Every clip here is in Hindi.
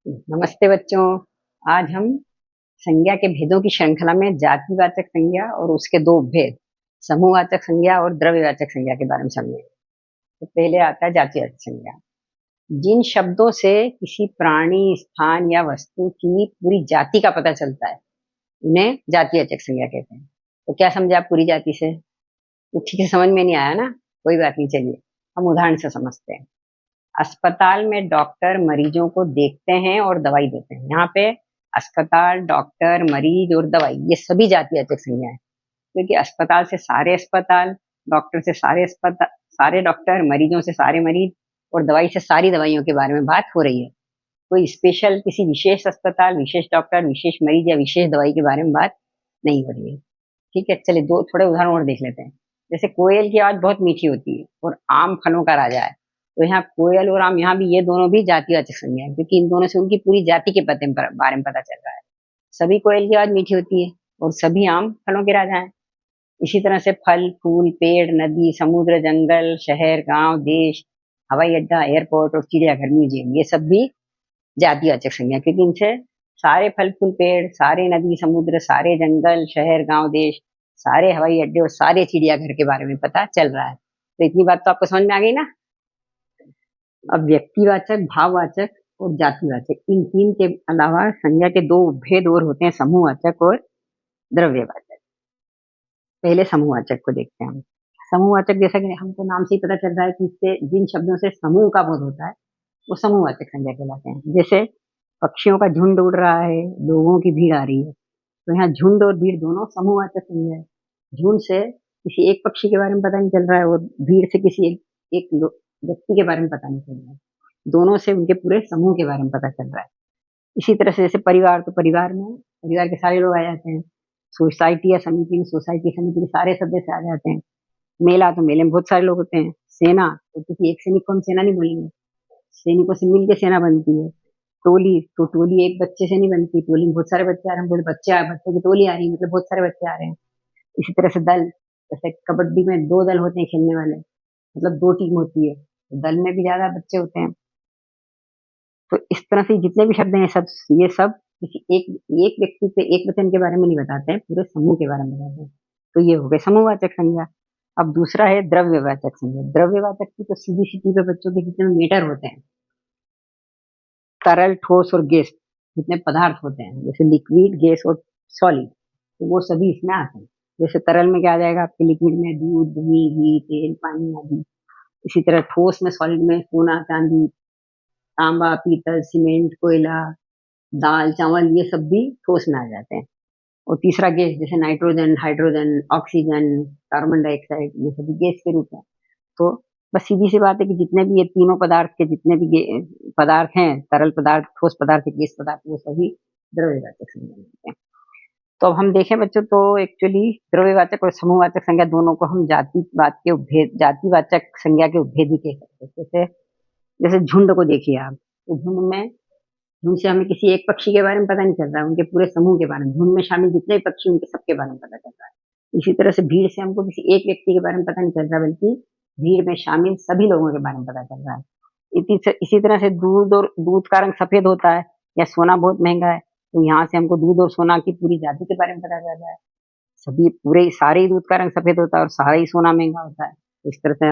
नमस्ते बच्चों। आज हम संज्ञा के भेदों की श्रृंखला में जातिवाचक संज्ञा और उसके दो भेद समूहवाचक संज्ञा और द्रव्यवाचक संज्ञा के बारे में समझेंगे। तो पहले आता है जातिवाचक संज्ञा। जिन शब्दों से किसी प्राणी, स्थान या वस्तु की पूरी जाति का पता चलता है उन्हें जातिवाचक संज्ञा कहते हैं। तो क्या समझे आप पूरी जाति से? तो ठीक से समझ में नहीं आया ना? कोई बात नहीं, चलिए हम उदाहरण से समझते हैं। अस्पताल में डॉक्टर मरीजों को देखते हैं और दवाई देते हैं। यहाँ पे अस्पताल, डॉक्टर, मरीज और दवाई ये सभी जातिवाचक संज्ञा है, क्योंकि अस्पताल से सारे अस्पताल, डॉक्टर से सारे अस्पताल, सारे डॉक्टर, मरीजों से सारे मरीज और दवाई से सारी दवाइयों के बारे में बात हो रही है। कोई स्पेशल किसी विशेष अस्पताल, विशेष डॉक्टर, विशेष मरीज या विशेष दवाई के बारे में बात नहीं हो रही है। ठीक है, चलिए दो थोड़े उदाहरण और देख लेते हैं। जैसे कोयल की आवाज बहुत मीठी होती है और आम फलों का राजा है। तो यहाँ कोयल और आम, यहाँ भी ये दोनों भी जातिवाचक संज्ञा है, क्योंकि इन दोनों से उनकी पूरी जाति के बारे में पता चल रहा है। सभी कोयल की आवाज मीठी होती है और सभी आम फलों के राजा हैं। इसी तरह से फल, फूल, पेड़, नदी, समुद्र, जंगल, शहर, गांव, देश, हवाई अड्डा, एयरपोर्ट और चिड़ियाघर, म्यूजियम ये सब भी जातिवाचक संज्ञा, क्योंकि इनसे सारे फल फूल पेड़, सारे नदी समुद्र, सारे जंगल, शहर, गांव, देश, सारे हवाई अड्डे और सारे चिड़ियाघर के बारे में पता चल रहा है। तो इतनी बात तो आपको समझ में आ गई ना? अब व्यक्तिवाचक, भाववाचक और जातिवाचक, इन तीन के अलावा संज्ञा के दो भेद और होते हैं, समूहवाचक और द्रव्यवाचक। पहले समूहवाचक को देखते हैं हम। समूहवाचक, जैसा कि हमको नाम से ही पता चल रहा है कि इससे जिन शब्दों से समूह का बोध होता है वो समूहवाचक संज्ञा कहलाते हैं। जैसे पक्षियों का झुंड उड़ रहा है, लोगों की भीड़ आ रही है। तो यहाँ झुंड और भीड़ दोनों समूहवाचक संज्ञा है। झुंड से किसी एक पक्षी के बारे में पता नहीं चल रहा है और भीड़ से किसी एक व्यक्ति के बारे में पता नहीं चल रहा है। दोनों से उनके पूरे समूह के बारे में पता चल रहा है। इसी तरह से जैसे परिवार, तो परिवार के सारे लोग आ जाते हैं। सोसाइटी या समिति में सोसाइटी समिति के सारे सदस्य आ जाते हैं। मेला, तो मेले में बहुत सारे लोग होते हैं। सेना, तो किसी एक सैनिक को हम सेना नहीं बोलेंगे, सैनिकों से मिलकर सेना बनती है। टोली, तो टोली एक बच्चे से नहीं बनती, टोली में बहुत सारे बच्चे आ रहे हैं, बोले बच्चों की टोली आ रही है, मतलब बहुत सारे बच्चे आ रहे हैं। इसी तरह से दल, जैसे कबड्डी में दो दल होते हैं खेलने वाले, मतलब दो टीम होती है, तो दल में भी ज्यादा बच्चे होते हैं। तो इस तरह से जितने भी शब्द हैं ये सब किसी एक व्यक्ति से एक वचन के बारे में नहीं बताते हैं, पूरे समूह के बारे में बताते हैं। तो ये हो गए समूहवाचक संज्ञा। अब दूसरा है द्रव्यवाचक संज्ञा। द्रव्यवाचक की तो सीधी सीधी पे बच्चों के जितने मीटर होते हैं, तरल, ठोस और गैस, जितने पदार्थ होते हैं, जैसे लिक्विड, गैस और सॉलिड, तो वो सभी इसमें आते हैं। जैसे तरल में क्या आ जाएगा आपके? लिक्विड में दूध, दही, घी, तेल, पानी आदि। इसी तरह ठोस में, सॉलिड में सोना, चांदी, तांबा, पीतल, सीमेंट, कोयला, दाल, चावल, ये सब भी ठोस में आ जाते हैं। और तीसरा गैस, जैसे nitrogen, hydrogen, oxygen, carbon dioxide, ये सभी गैस के रूप में। तो बस सीधी सी बात है कि जितने भी ये तीनों पदार्थ के जितने भी पदार्थ हैं, तरल पदार्थ, ठोस पदार्थ, गैस पदार्थ, वो सभी द्रव्यवाचक संज्ञा होते हैं। तो अब हम देखें बच्चों, तो एक्चुअली द्रव्यवाचक और समूहवाचक संज्ञा दोनों को हम जातिवाचक संज्ञा के उपभेद ही कह सकते हैं। जैसे जैसे झुंड को देखिए आप, तो झुंड से हमें किसी एक पक्षी के बारे में पता नहीं चल रहा है, उनके पूरे समूह के बारे में, झुंड में शामिल जितने भी पक्षी उनके सबके बारे में पता चल रहा है। इसी तरह से भीड़ से हमको किसी एक व्यक्ति के बारे में पता नहीं चल रहा, बल्कि भीड़ में शामिल सभी लोगों के बारे में पता चल रहा है। इसी तरह से दूध का रंग सफेद होता है या सोना बहुत महंगा है, तो यहाँ से हमको दूध और सोना की पूरी जाति के बारे में पता चल रहा है। सभी पूरे सारे ही दूध का रंग सफेद होता है और सारा ही सोना महंगा होता है। इस तरह से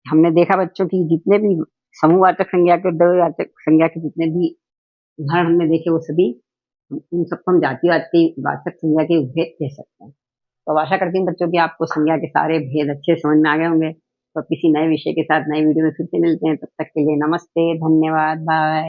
हमने देखा बच्चों की जितने भी समूहवाचक संज्ञा के, द्रव्यवाचक संज्ञा के जितने भी उदाहरण हमने देखे, वो सभी उन सबको हम जातिवाचक संज्ञा के भेद कह सकते हैं। तो आशा करती हूँ बच्चों की आपको संज्ञा के सारे भेद अच्छे समझ में आ गए होंगे। तो किसी नए विषय के साथ नए वीडियो में फिर से मिलते हैं। तब तक के लिए नमस्ते, धन्यवाद, बाय।